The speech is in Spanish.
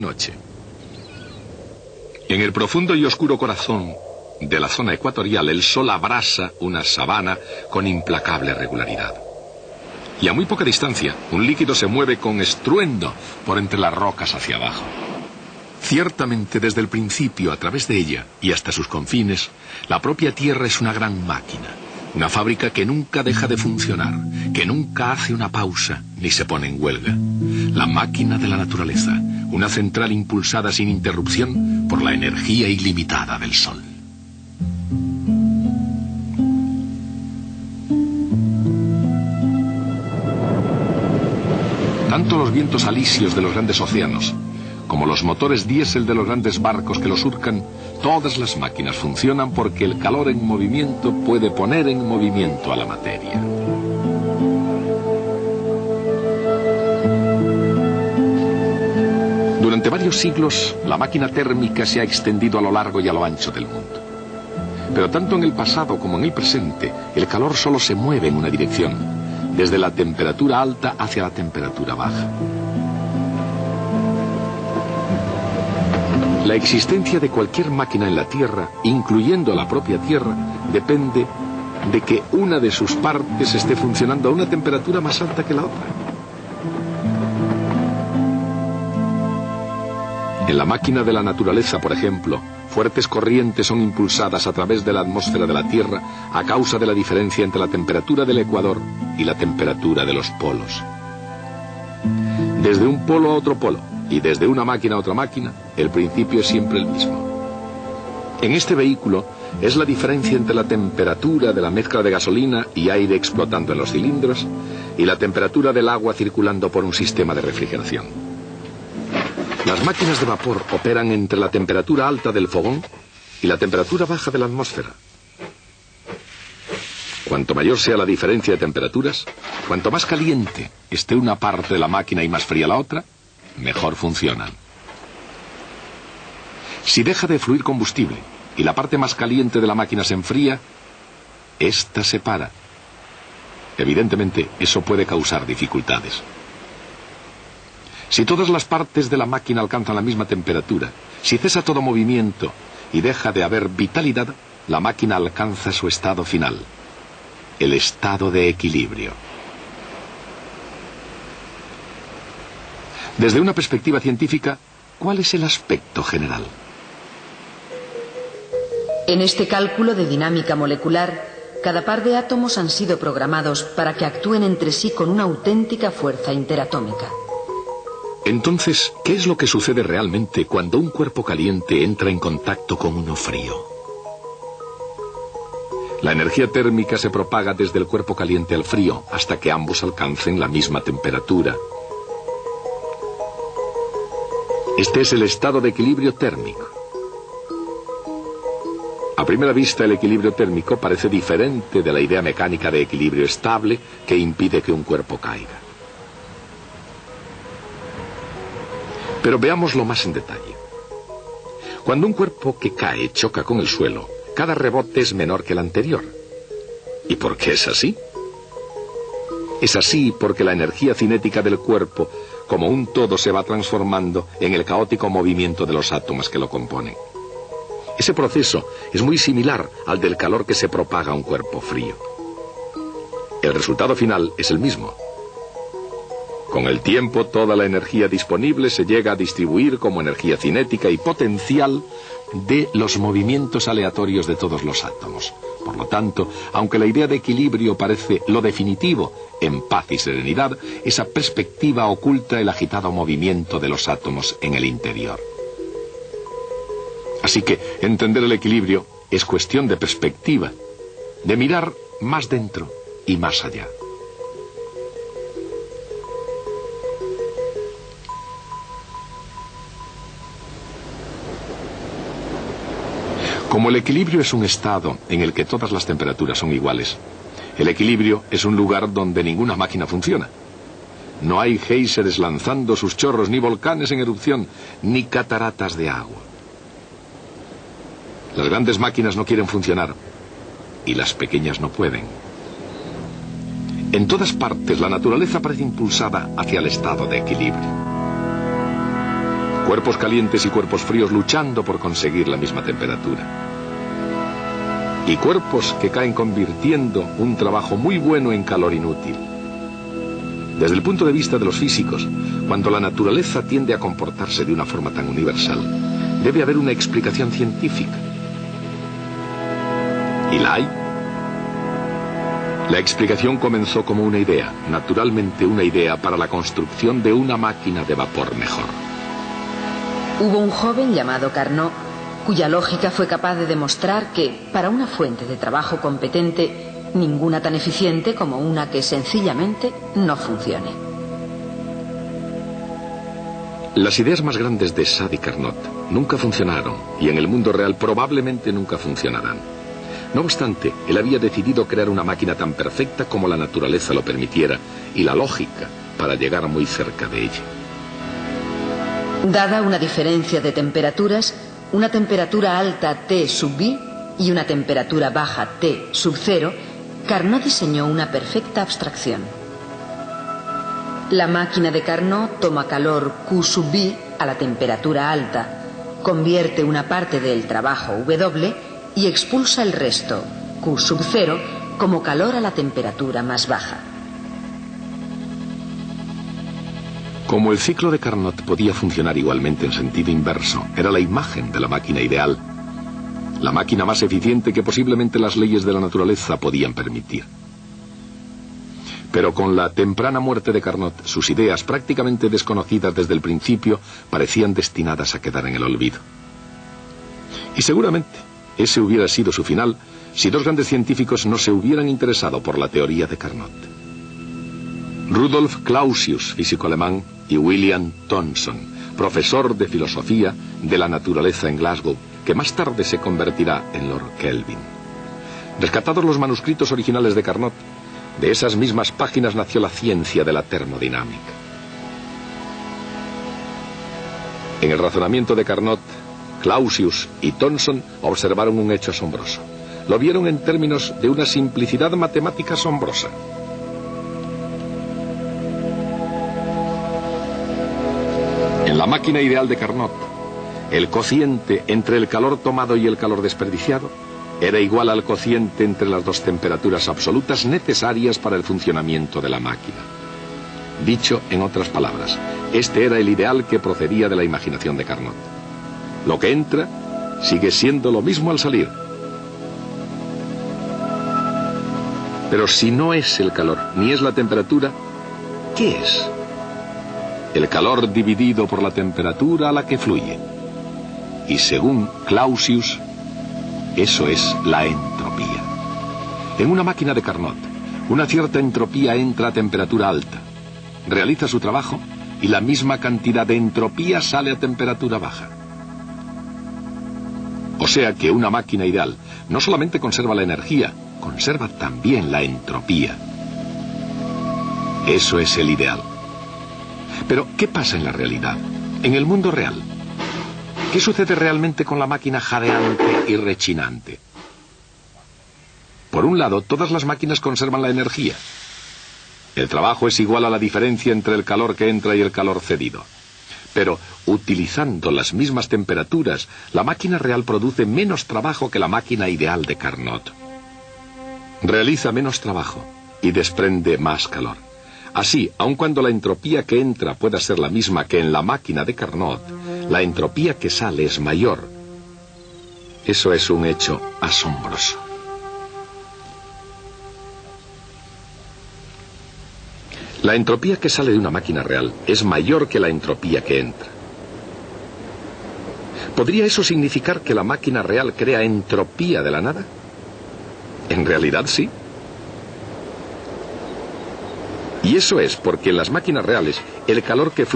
Noche. En el profundo y oscuro corazón de la zona ecuatorial, el sol abrasa una sabana con implacable regularidad. Y a muy poca distancia, un líquido se mueve con estruendo por entre las rocas hacia abajo. Ciertamente, desde el principio, a través de ella y hasta sus confines, la propia Tierra es una gran máquina, una fábrica que nunca deja de funcionar, que nunca hace una pausa ni se pone en huelga. La máquina de la naturaleza, una central impulsada sin interrupción por la energía ilimitada del sol. Tanto los vientos alisios de los grandes océanos, como los motores diésel de los grandes barcos que los surcan, todas las máquinas funcionan porque el calor en movimiento puede poner en movimiento a la materia. Durante varios siglos, la máquina térmica se ha extendido a lo largo y a lo ancho del mundo. Pero tanto en el pasado como en el presente, el calor solo se mueve en una dirección, desde la temperatura alta hacia la temperatura baja. La existencia de cualquier máquina en la Tierra, incluyendo la propia Tierra, depende de que una de sus partes esté funcionando a una temperatura más alta que la otra. En la máquina de la naturaleza, por ejemplo, fuertes corrientes son impulsadas a través de la atmósfera de la Tierra a causa de la diferencia entre la temperatura del ecuador y la temperatura de los polos. Desde un polo a otro polo, y desde una máquina a otra máquina, el principio es siempre el mismo. En este vehículo es la diferencia entre la temperatura de la mezcla de gasolina y aire explotando en los cilindros y la temperatura del agua circulando por un sistema de refrigeración. Las máquinas de vapor operan entre la temperatura alta del fogón y la temperatura baja de la atmósfera. Cuanto mayor sea la diferencia de temperaturas, cuanto más caliente esté una parte de la máquina y más fría la otra, mejor funcionan. Si deja de fluir combustible y la parte más caliente de la máquina se enfría, ésta se para. Evidentemente, eso puede causar dificultades. Si todas las partes de la máquina alcanzan la misma temperatura, si cesa todo movimiento y deja de haber vitalidad, la máquina alcanza su estado final, el estado de equilibrio. Desde una perspectiva científica, ¿cuál es el aspecto general? En este cálculo de dinámica molecular, cada par de átomos han sido programados para que actúen entre sí con una auténtica fuerza interatómica. Entonces, ¿qué es lo que sucede realmente cuando un cuerpo caliente entra en contacto con uno frío? La energía térmica se propaga desde el cuerpo caliente al frío hasta que ambos alcancen la misma temperatura. Este es el estado de equilibrio térmico. A primera vista, el equilibrio térmico parece diferente de la idea mecánica de equilibrio estable que impide que un cuerpo caiga. Pero veámoslo más en detalle. Cuando un cuerpo que cae choca con el suelo, cada rebote es menor que el anterior. ¿Y por qué es así? Es así porque la energía cinética del cuerpo, como un todo, se va transformando en el caótico movimiento de los átomos que lo componen. Ese proceso es muy similar al del calor que se propaga a un cuerpo frío. El resultado final es el mismo. Con el tiempo, toda la energía disponible se llega a distribuir como energía cinética y potencial de los movimientos aleatorios de todos los átomos. Por lo tanto, aunque la idea de equilibrio parece lo definitivo en paz y serenidad, esa perspectiva oculta el agitado movimiento de los átomos en el interior. Así que entender el equilibrio es cuestión de perspectiva, de mirar más dentro y más allá. Como el equilibrio es un estado en el que todas las temperaturas son iguales, el equilibrio es un lugar donde ninguna máquina funciona. No hay géiseres lanzando sus chorros, ni volcanes en erupción, ni cataratas de agua. Las grandes máquinas no quieren funcionar y las pequeñas no pueden. En todas partes la naturaleza parece impulsada hacia el estado de equilibrio. Cuerpos calientes y cuerpos fríos luchando por conseguir la misma temperatura. Y cuerpos que caen convirtiendo un trabajo muy bueno en calor inútil. Desde el punto de vista de los físicos, cuando la naturaleza tiende a comportarse de una forma tan universal, debe haber una explicación científica. ¿Y la hay? La explicación comenzó como una idea, naturalmente una idea para la construcción de una máquina de vapor mejor. Hubo un joven llamado Carnot, cuya lógica fue capaz de demostrar que, para una fuente de trabajo competente, ninguna tan eficiente como una que sencillamente no funcione. Las ideas más grandes de Sade y Carnot nunca funcionaron y en el mundo real probablemente nunca funcionarán. No obstante, él había decidido crear una máquina tan perfecta como la naturaleza lo permitiera y la lógica para llegar muy cerca de ella. Dada una diferencia de temperaturas, una temperatura alta T sub B y una temperatura baja T sub 0, Carnot diseñó una perfecta abstracción. La máquina de Carnot toma calor Q sub B a la temperatura alta, convierte una parte del trabajo W y expulsa el resto, Q sub 0, como calor a la temperatura más baja. Como el ciclo de Carnot podía funcionar igualmente en sentido inverso, era la imagen de la máquina ideal, la máquina más eficiente que posiblemente las leyes de la naturaleza podían permitir. Pero con la temprana muerte de Carnot, sus ideas, prácticamente desconocidas desde el principio, parecían destinadas a quedar en el olvido. Y seguramente ese hubiera sido su final si dos grandes científicos no se hubieran interesado por la teoría de Carnot. Rudolf Clausius, físico alemán, y William Thomson, profesor de filosofía de la naturaleza en Glasgow, que más tarde se convertirá en Lord Kelvin. Rescatados los manuscritos originales de Carnot, de esas mismas páginas nació la ciencia de la termodinámica. En el razonamiento de Carnot, Clausius y Thomson observaron un hecho asombroso. Lo vieron en términos de una simplicidad matemática asombrosa. En la máquina ideal de Carnot, el cociente entre el calor tomado y el calor desperdiciado era igual al cociente entre las dos temperaturas absolutas necesarias para el funcionamiento de la máquina. Dicho en otras palabras, este era el ideal que procedía de la imaginación de Carnot. Lo que entra sigue siendo lo mismo al salir. Pero si no es el calor, ni es la temperatura, ¿qué es? El calor dividido por la temperatura a la que fluye. Y según Clausius, eso es la entropía. En una máquina de Carnot, una cierta entropía entra a temperatura alta, realiza su trabajo y la misma cantidad de entropía sale a temperatura baja. O sea que una máquina ideal no solamente conserva la energía, conserva también la entropía. Eso es el ideal. Pero, ¿qué pasa en la realidad? En el mundo real. ¿Qué sucede realmente con la máquina jadeante y rechinante? Por un lado, todas las máquinas conservan la energía. El trabajo es igual a la diferencia entre el calor que entra y el calor cedido. Pero, utilizando las mismas temperaturas, la máquina real produce menos trabajo que la máquina ideal de Carnot. Realiza menos trabajo y desprende más calor. Así, aun cuando la entropía que entra pueda ser la misma que en la máquina de Carnot, la entropía que sale es mayor. Eso es un hecho asombroso. La entropía que sale de una máquina real es mayor que la entropía que entra. ¿Podría eso significar que la máquina real crea entropía de la nada? En realidad sí. Y eso es porque en las máquinas reales el calor que